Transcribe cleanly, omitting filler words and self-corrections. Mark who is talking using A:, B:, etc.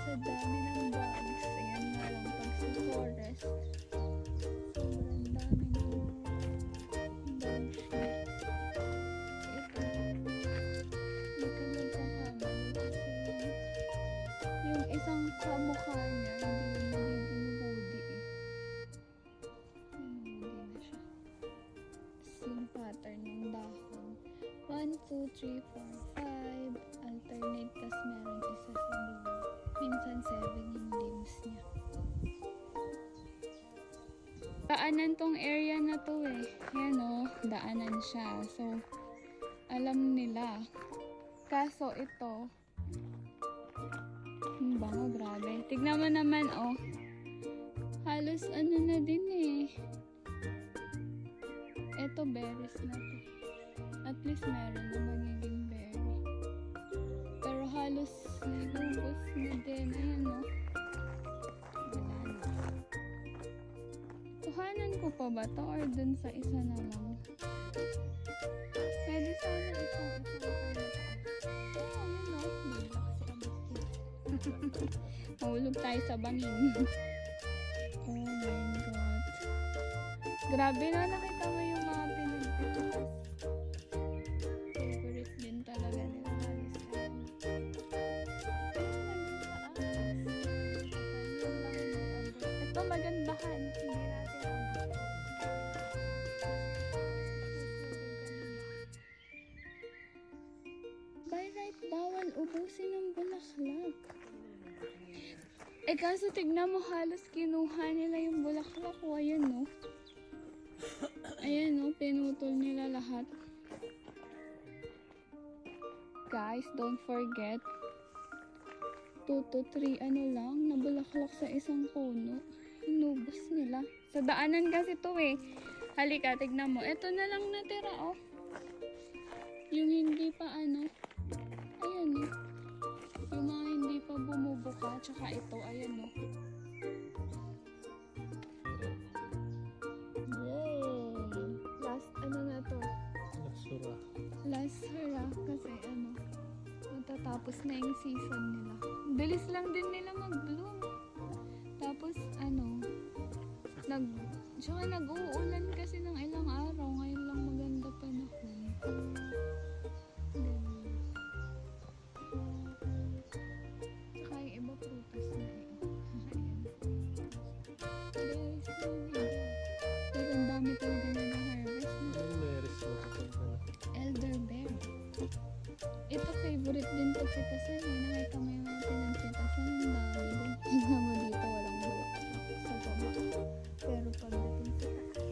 A: Sa dami ng bugs. Ayan nga lang pag sa forest. Sobrang dami ng bugs siya. Ito. Hindi ka magkakamali kasi yung isang kamukha niya hindi nagiging woody eh. Woody na siya. Tapos yung pattern ng dahon. 1, 2, 3, 4, 5. Alternate. Tapos meron isa sa dulo. Minsan 7 yung limbs niya. Daanan tong area na to eh. Yan o, daanan siya. So, alam nila. Kaso ito, bango, grabe. Tignan mo naman oh. Halos ano na din eh. Ito berries na to. At least meron na magiging berry. Pero halos nagubos na din. Ayan o. Wala na. Kuhanan ko pa ba to or dun sa isa na lang? Pwede sana isang pa mataas. Ayun o. Bigla kasi abot. Mahulog tayo sa bangin. Oh my God. Grabe na, nakita mo yung mga pinagpitas. Favorite din talaga nila. Ito magandahan. Hindi natin abot. By right, bawal ubusin ng bulaklak. Eh kaso tignan mo, halos kinuha nila yung bulaklak ko. Ayan no. Ayan no, pinutol nila lahat. Guys, don't forget 2 to 3 ano lang na bulaklak sa isang puno. Inubos nila. Sa daanan kasi to eh. Halika, tignan mo. Ito na lang natira oh. Yung hindi pa ano. Ayan eh. Yung mga hindi pa bumubuka. Tsaka ito, ayan oh. Yay! Last ano na to? Last hurrah. Kasi ano, matatapos na yung season nila. Bilis lang din nila mag-bloom. Tapos ano, tsaka nag-uulan kasi ng ilang araw. Ngayon lang maganda panahon. Tsaka yung iba prutas na eh. Ayan. Berries na yun. Pero ang dami talaga nag-harvest. Elderberry. Ito favorite din to pitasan eh. Nakita mo yung mga pinagpitasan. Ang dami. Tingnan mo dito walang bulak sa baba. Pero pagdating sa taas.